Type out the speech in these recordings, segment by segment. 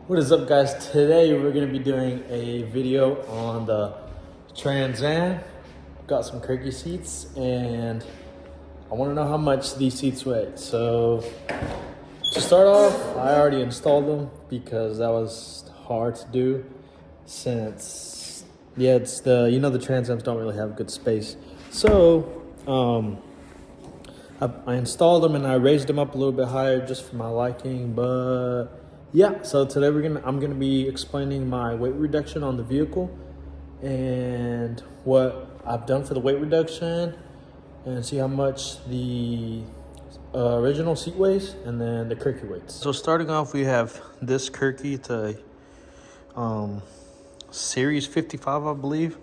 What is up, guys? Today we're going to be doing a video on the Trans Am. Got some Kirky seats and I want to know how much these seats weigh. So to start off, I already installed them because that was hard to do since, it's the Trans Ams don't really have good space. So I installed them and I raised them up a little bit higher just for my liking, but yeah. So today I'm gonna be explaining my weight reduction on the vehicle and what I've done for the weight reduction, and see how much the original seat weighs, and then the Kirky weights. So starting off, we have this Kirky. It's a Series 55, I believe.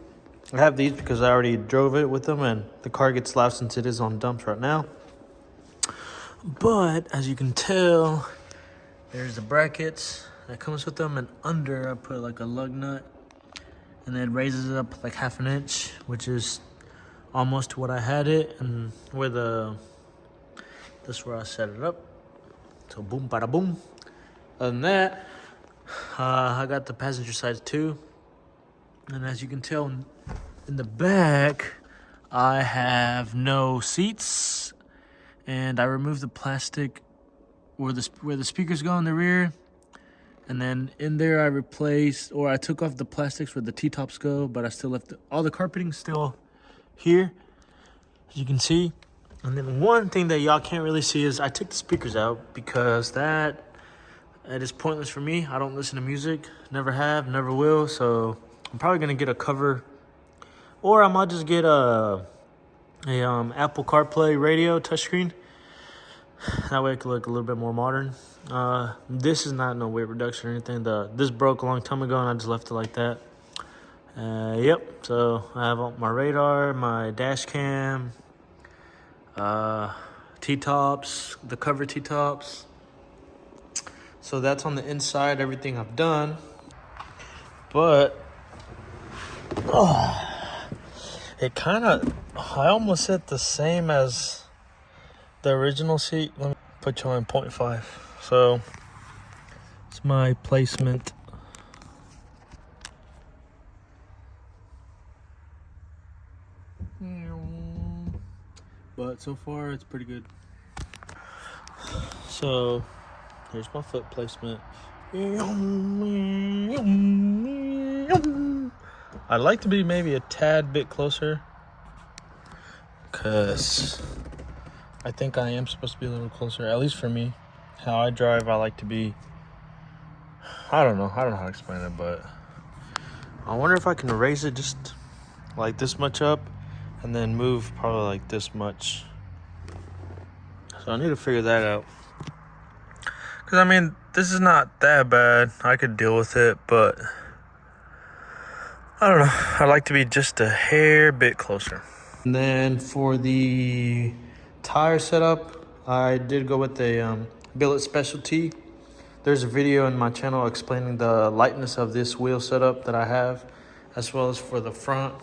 I have these because I already drove it with them, and the car gets loud since it is on dumps right now. But as you can tell, there's the brackets that comes with them, and under I put like a lug nut, and then it raises it up like half an inch, which is almost what I had it, and where this is where I set it up. So boom, bada boom. Other than that, I got the passenger side too, and as you can tell in the back, I have no seats. And I removed the plastic where the speakers go in the rear. And then in there I took off the plastics where the T-tops go, but I still left all the carpeting still here, as you can see. And then one thing that y'all can't really see is I took the speakers out because that is pointless for me. I don't listen to music, never have, never will. So I'm probably gonna get a cover, or I might just get a Apple CarPlay radio touchscreen. That way it could look a little bit more modern. This is not no weight reduction or anything. This broke a long time ago and I just left it like that. Yep, so I have my radar, my dash cam, T-tops, the cover T-tops. So that's on the inside, everything I've done. But I almost set the same as the original seat. Let me put you on 0.5. So it's my placement. But so far it's pretty good. So here's my foot placement. I'd like to be maybe a tad bit closer, because I think I am supposed to be a little closer, at least for me. How I drive, I like to be, I don't know how to explain it, but I wonder if I can raise it just like this much up and then move probably like this much. So I need to figure that out. Because I mean, this is not that bad. I could deal with it, but I don't know. I'd like to be just a hair bit closer. And then for the tire setup, I did go with a Billet Specialty. There's a video in my channel explaining the lightness of this wheel setup that I have, as well as for the front.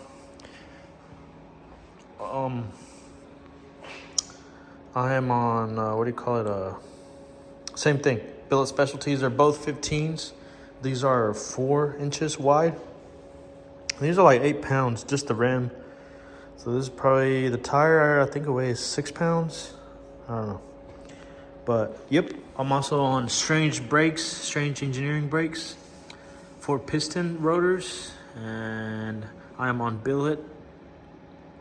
I am on, same thing. Billet Specialties are both 15s. These are 4 inches wide. These are like 8 pounds, just the rim. So this is probably the tire. I think it weighs 6 pounds. I don't know. But yep, I'm also on Strange Engineering brakes for piston rotors, and I am on Billet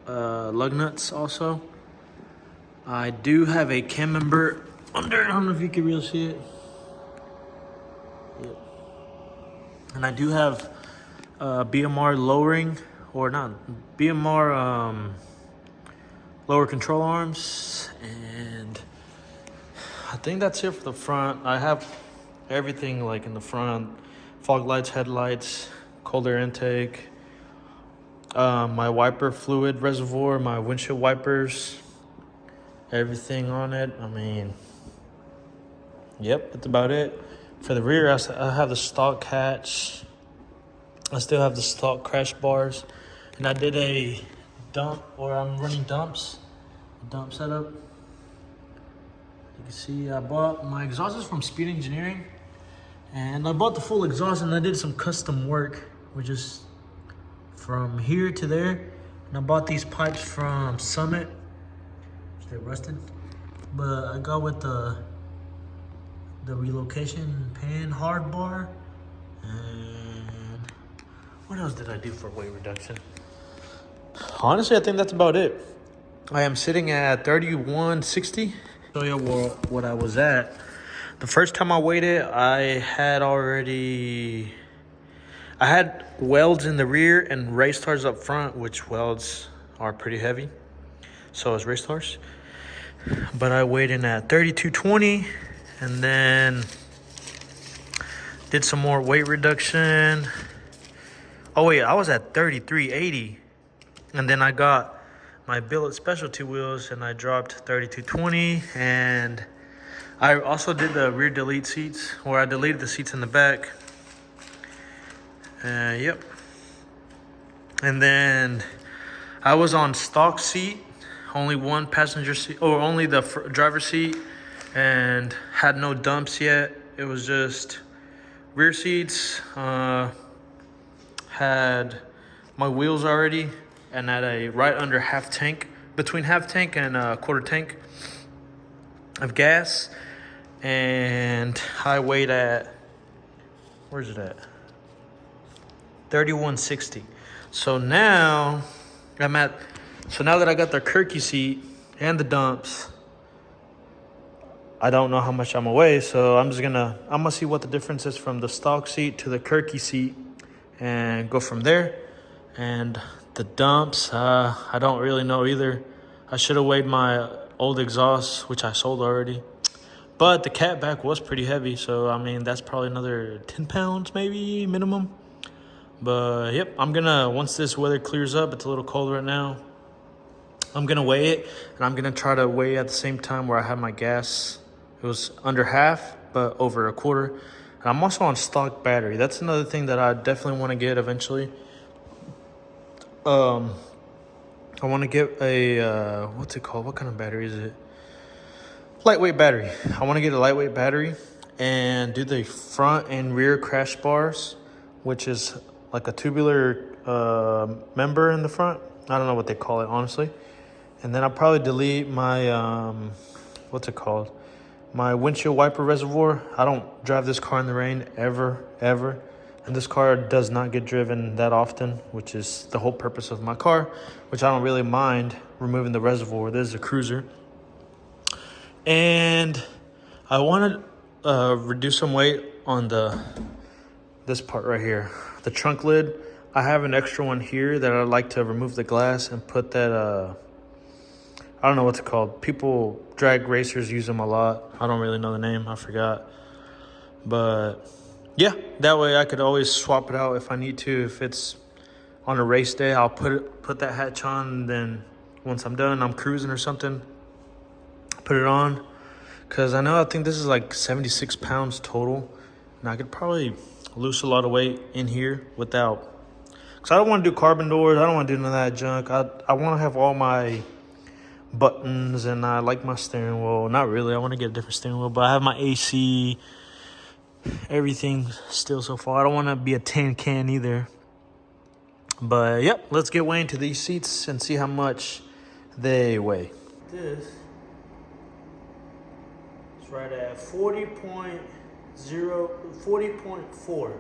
lug nuts also. I do have a camembert under. I don't know if you can really see it. Yep. And I do have BMR lowering, or not BMR lower control arms, and I think that's it for the front. I have everything like in the front: fog lights, headlights, cold air intake, my wiper fluid reservoir, my windshield wipers, everything on it. I mean, yep, that's about it. For the rear, I have the stock hatch. I still have the stock crash bars, and I did a dump, or I'm running dump setup. You can see I bought my exhaust is from Speed Engineering, And I bought the full exhaust and I did some custom work, which is from here to there. And I bought these pipes from Summit. They're rusted. But I got with the relocation pan hard bar. And what else did I do for weight reduction? Honestly, I think that's about it. I am sitting at 3160. Show you what I was at. The first time I weighed it, I had welds in the rear and race tires up front, which welds are pretty heavy. So is race tires. But I weighed in at 3220 and then did some more weight reduction. Oh wait, I was at 3380. And then I got my billet specialty wheels and I dropped 3220. And I also did the rear delete seats where I deleted the seats in the back. Yep. And then I was on stock seat, only one passenger seat, or only the driver's seat, and had no dumps yet. It was just rear seats. Had my wheels already, and at a right under half tank, between half tank and a quarter tank of gas. And I weighed at, where's it at? 3160. So now now that I got the Kirky seat and the dumps, I don't know how much I'm gonna weigh. So I'm gonna see what the difference is from the stock seat to the Kirky seat and go from there. And the dumps, I don't really know either. I should have weighed my old exhaust, which I sold already. But the cat back was pretty heavy. So, I mean, that's probably another 10 pounds maybe minimum. But, yep, once this weather clears up, it's a little cold right now, I'm going to weigh it. And I'm going to try to weigh at the same time where I had my gas. It was under half, but over a quarter. And I'm also on stock battery. That's another thing that I definitely want to get eventually. I want to get a, what's it called? What kind of battery is it? Lightweight battery. I want to get a lightweight battery and do the front and rear crash bars, which is like a tubular member in the front. I don't know what they call it, honestly. And then I'll probably delete my, what's it called? My windshield wiper reservoir. I don't drive this car in the rain ever. And this car does not get driven that often, which is the whole purpose of my car, which I don't really mind removing the reservoir. This is a cruiser. And I want to reduce some weight on this part right here, the trunk lid. I have an extra one here that I'd like to remove the glass and put that, I don't know what's it called. People, drag racers use them a lot. I don't really know the name, I forgot. But yeah, that way I could always swap it out if I need to. If it's on a race day, I'll put that hatch on, and then once I'm done, I'm cruising or something, put it on. Because I think this is like 76 pounds total. And I could probably lose a lot of weight in here without. Because I don't want to do carbon doors. I don't want to do none of that junk. I want to have all my buttons, and I like my steering wheel. Not really. I want to get a different steering wheel. But I have my AC. Everything still so far. I don't want to be a tin can either. But, yep. Let's get weighing to these seats and see how much they weigh. This. Right at 40.4.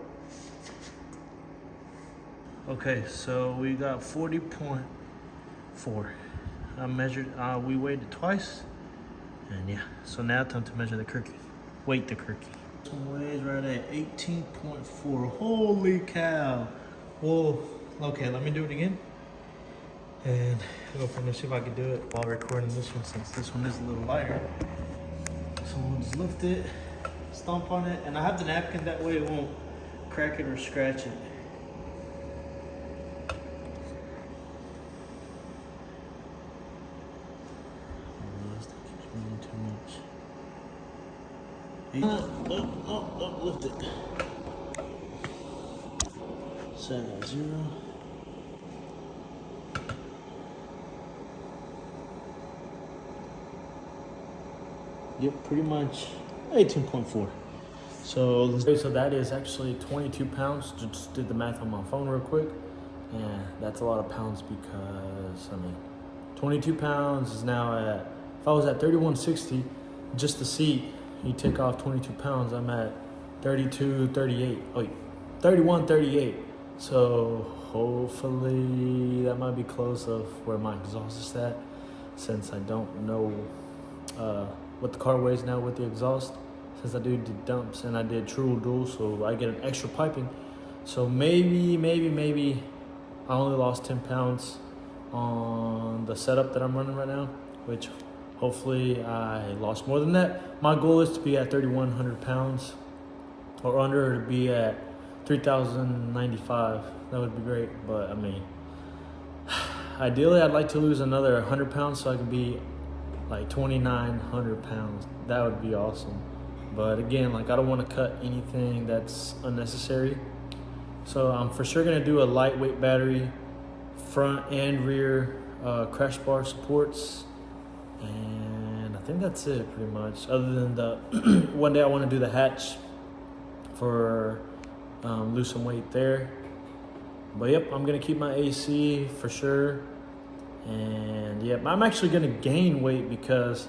Okay, so we got 40.4. I measured, we weighed it twice. And yeah, so now time to measure the Kirky. Weight the Kirky. This one weighs right at 18.4. Holy cow. Whoa. Okay, let me do it again. And go from there, see if I can do it while recording this one, since this one is a little lighter. So we'll just lift it, stomp on it, and I have the napkin, that way it won't crack it or scratch it. Lift it. Set at 0. Yep, pretty much 18.4. So that is actually 22 pounds. Just did the math on my phone real quick. And that's a lot of pounds because, I mean, 22 pounds is now at, if I was at 3160, just the seat, you take off 22 pounds, I'm at 3138. So hopefully that might be close of where my exhaust is at, since I don't know what the car weighs now with the exhaust, since I did dumps and I did true dual, so I get an extra piping. So maybe I only lost 10 pounds on the setup that I'm running right now, which hopefully I lost more than that. My goal is to be at 3,100 pounds or under, to be at 3,095. That would be great, but I mean, ideally I'd like to lose another 100 pounds so I could be like 2,900 pounds. That would be awesome. But again, like, I don't want to cut anything that's unnecessary. So I'm for sure gonna do a lightweight battery, front and rear crash bar supports, and I think that's it pretty much. Other than the one day I want to do the hatch for lose some weight there. But yep, I'm gonna keep my AC for sure. And yep, I'm actually gonna gain weight because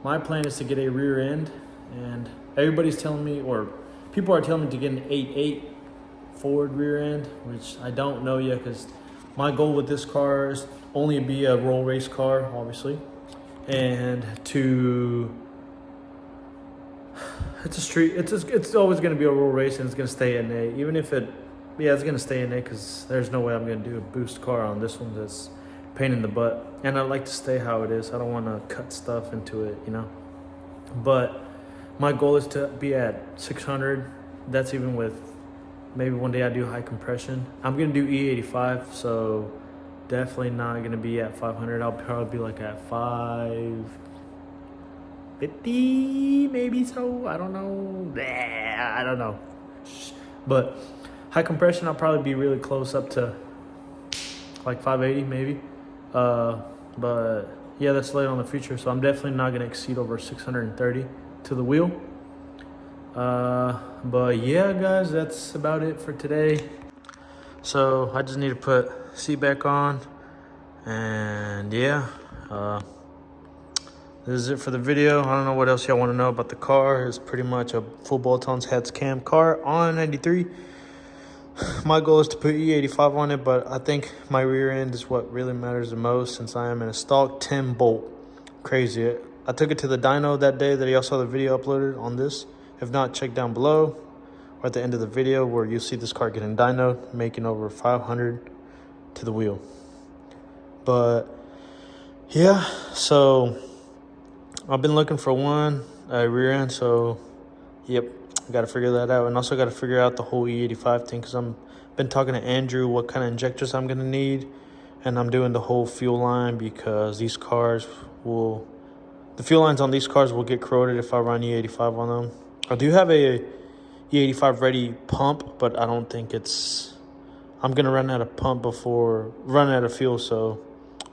my plan is to get a rear end, and everybody's telling me, or people are telling me, to get an 8.8 forward rear end, which I don't know yet, because my goal with this car is only to be a roll race car, obviously, and to, it's a street, it's always going to be a roll race, and it's going to stay in A, even if it's going to stay in A, because there's no way I'm going to do a boost car on this one. That's pain in the butt, and I like to stay how it is. I don't want to cut stuff into it, you know. But my goal is to be at 600. That's even with, maybe one day I do high compression. I'm gonna do E85, so definitely not gonna be at 500. I'll probably be like at 550, maybe so. I don't know. I don't know. But high compression, I'll probably be really close up to like 580 maybe. But yeah, that's later on in the future. So I'm definitely not gonna exceed over 630 to the wheel. But yeah, guys, that's about it for today. So I just need to put seat back on, and yeah, this is it for the video. I don't know what else y'all want to know about the car. It's pretty much a full bolt-ons heads cam car on 93. My goal is to put E85 on it, but I think my rear end is what really matters the most, since I am in a stock 10 bolt. Crazy. I took it to the dyno that day that y'all saw the video uploaded on this. If not, check down below or at the end of the video, where you'll see this car getting dynoed, making over 500 to the wheel. But yeah, so I've been looking for one rear end, so yep, got to figure that out. And also got to figure out the whole E85 thing, because I've been talking to Andrew what kind of injectors I'm going to need, and I'm doing the whole fuel line, because these cars will, the fuel lines on these cars will get corroded if I run E85 on them. I do have a E85 ready pump, but I don't think it's, I'm going to run out of pump before running out of fuel, so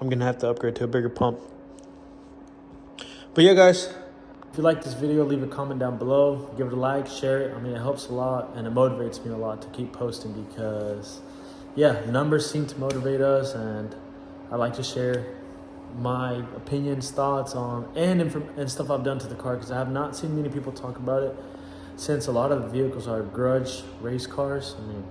I'm going to have to upgrade to a bigger pump. But yeah, guys, if you like this video, leave a comment down below, give it a like, share it. I mean, it helps a lot, and it motivates me a lot to keep posting, because yeah, numbers seem to motivate us, and I like to share my opinions, thoughts on, and stuff I've done to the car, because I have not seen many people talk about it, since a lot of the vehicles are grudge race cars. I mean,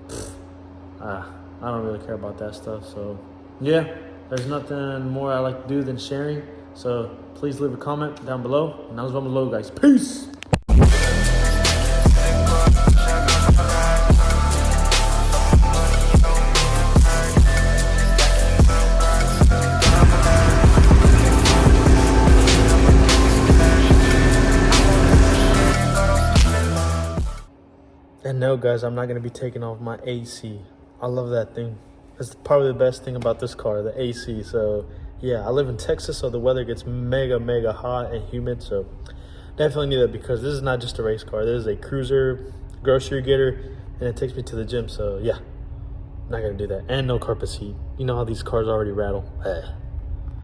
I don't really care about that stuff. So yeah, there's nothing more I like to do than sharing. So please leave a comment down below, and that was one below, guys. Peace. And no, guys, I'm not going to be taking off my AC. I love that thing. That's probably the best thing about this car, the AC. So yeah, I live in Texas, so the weather gets mega hot and humid. So definitely need that, because this is not just a race car. This is a cruiser, grocery getter, and it takes me to the gym. So yeah, not going to do that. And no carpet seat. You know how these cars already rattle.